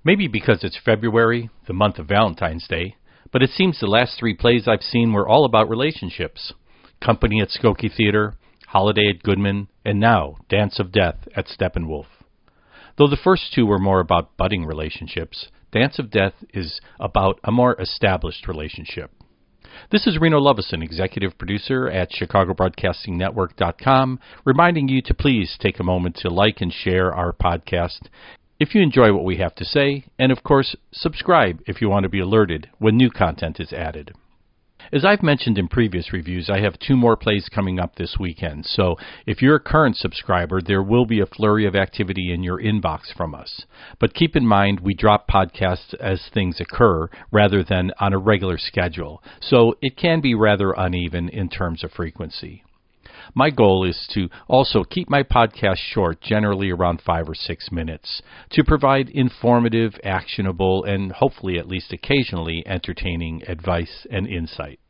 Maybe because it's February, the month of Valentine's Day, but it seems the last 3 plays I've seen were all about relationships. Company at Skokie Theater, Holiday at Goodman, and now Dance of Death at Steppenwolf. Though the first 2 were more about budding relationships, Dance of Death is about a more established relationship. This is Reno Lovison, executive producer at ChicagoBroadcastingNetwork.com, reminding you to please take a moment to like and share our podcast if you enjoy what we have to say, and of course, subscribe if you want to be alerted when new content is added. As I've mentioned in previous reviews, I have 2 more plays coming up this weekend, so if you're a current subscriber, there will be a flurry of activity in your inbox from us. But keep in mind, we drop podcasts as things occur rather than on a regular schedule, so it can be rather uneven in terms of frequency. My goal is to also keep my podcast short, generally around 5 or 6 minutes, to provide informative, actionable, and hopefully at least occasionally entertaining advice and insight.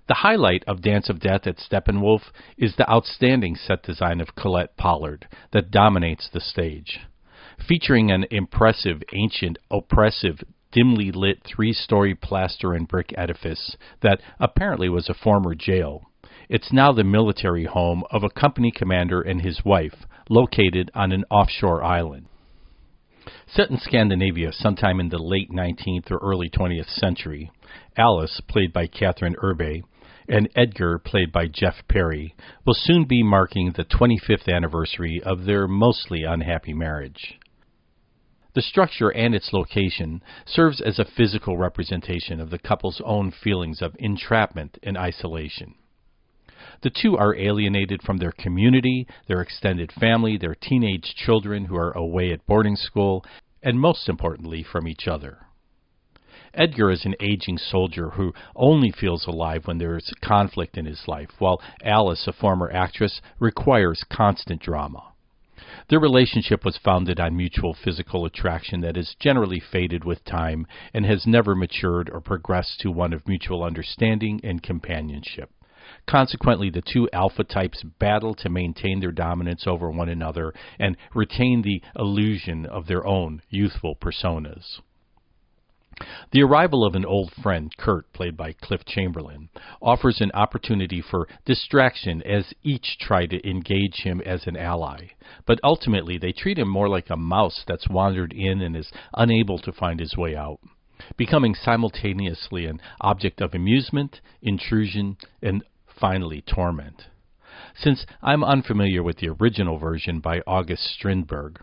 The highlight of Dance of Death at Steppenwolf is the outstanding set design of Collette Pollard that dominates the stage. Featuring an impressive, ancient, oppressive, dimly lit 3-story plaster and brick edifice that apparently was a former jail. It's now the military home of a company commander and his wife, located on an offshore island. Set in Scandinavia sometime in the late 19th or early 20th century, Alice, played by Kathryn Erbe, and Edgar, played by Jeff Perry, will soon be marking the 25th anniversary of their mostly unhappy marriage. The structure and its location serves as a physical representation of the couple's own feelings of entrapment and isolation. The 2 are alienated from their community, their extended family, their teenage children who are away at boarding school, and most importantly, from each other. Edgar is an aging soldier who only feels alive when there is conflict in his life, while Alice, a former actress, requires constant drama. Their relationship was founded on mutual physical attraction that has generally faded with time and has never matured or progressed to one of mutual understanding and companionship. Consequently, the 2 alpha types battle to maintain their dominance over one another and retain the illusion of their own youthful personas. The arrival of an old friend, Kurt, played by Cliff Chamberlain, offers an opportunity for distraction as each try to engage him as an ally, but ultimately they treat him more like a mouse that's wandered in and is unable to find his way out, becoming simultaneously an object of amusement, intrusion, and finally torment. Since I'm unfamiliar with the original version by August Strindberg,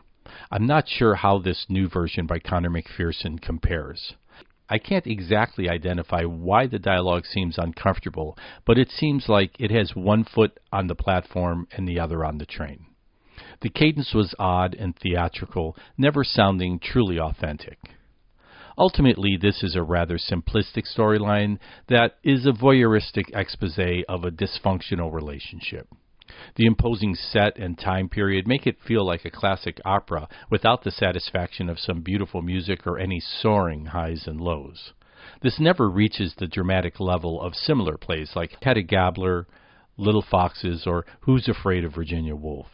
I'm not sure how this new version by Conor McPherson compares. I can't exactly identify why the dialogue seems uncomfortable, but it seems like it has one foot on the platform and the other on the train. The cadence was odd and theatrical, never sounding truly authentic. Ultimately, this is a rather simplistic storyline that is a voyeuristic exposé of a dysfunctional relationship. The imposing set and time period make it feel like a classic opera without the satisfaction of some beautiful music or any soaring highs and lows. This never reaches the dramatic level of similar plays like Hedda Gabler, Little Foxes, or Who's Afraid of Virginia Woolf.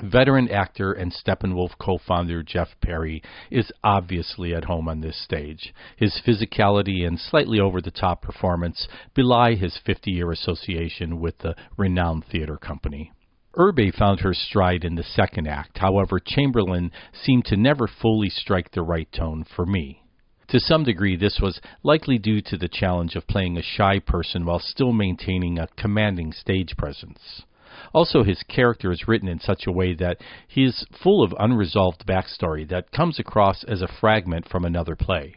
Veteran actor and Steppenwolf co-founder Jeff Perry is obviously at home on this stage. His physicality and slightly over-the-top performance belie his 50-year association with the renowned theater company. Erbe found her stride in the second act. However, Chamberlain seemed to never fully strike the right tone for me. To some degree, this was likely due to the challenge of playing a shy person while still maintaining a commanding stage presence. Also, his character is written in such a way that he is full of unresolved backstory that comes across as a fragment from another play.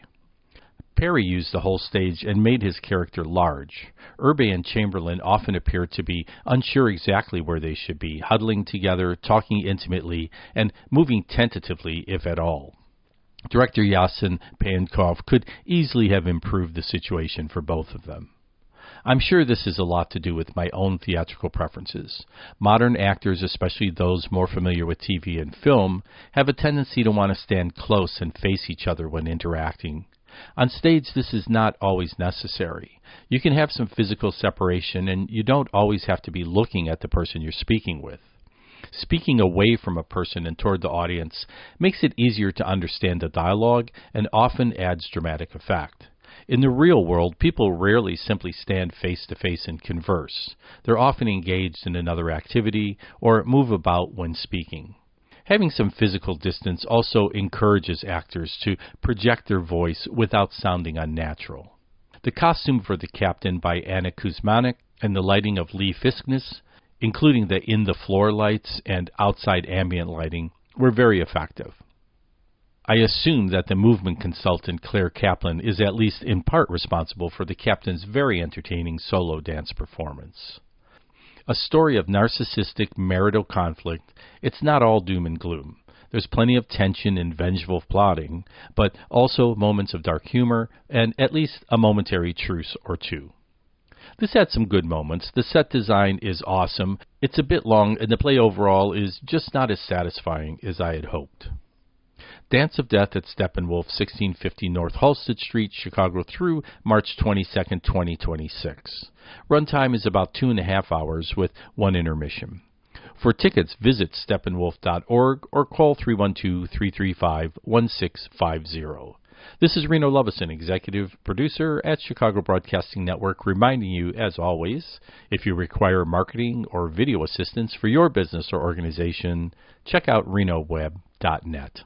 Perry used the whole stage and made his character large. Erbe and Chamberlain often appear to be unsure exactly where they should be, huddling together, talking intimately, and moving tentatively, if at all. Director Yasen Peyankov could easily have improved the situation for both of them. I'm sure this has a lot to do with my own theatrical preferences. Modern actors, especially those more familiar with TV and film, have a tendency to want to stand close and face each other when interacting. On stage, this is not always necessary. You can have some physical separation, and you don't always have to be looking at the person you're speaking with. Speaking away from a person and toward the audience makes it easier to understand the dialogue and often adds dramatic effect. In the real world, people rarely simply stand face to face and converse. They're often engaged in another activity or move about when speaking. Having some physical distance also encourages actors to project their voice without sounding unnatural. The costume for the captain by Anna Kuzmanic and the lighting of Lee Fiskness, including the in-the-floor lights and outside ambient lighting, were very effective. I assume that the movement consultant Claire Kaplan is at least in part responsible for the captain's very entertaining solo dance performance. A story of narcissistic marital conflict, it's not all doom and gloom. There's plenty of tension and vengeful plotting, but also moments of dark humor and at least a momentary truce or two. This had some good moments. The set design is awesome. It's a bit long, and the play overall is just not as satisfying as I had hoped. Dance of Death at Steppenwolf, 1650 North Halsted Street, Chicago through March 22, 2026. Runtime is about 2.5 hours with 1 intermission. For tickets, visit steppenwolf.org or call 312-335-1650. This is Reno Lovison, executive producer at Chicago Broadcasting Network, reminding you, as always, if you require marketing or video assistance for your business or organization, check out renoweb.net.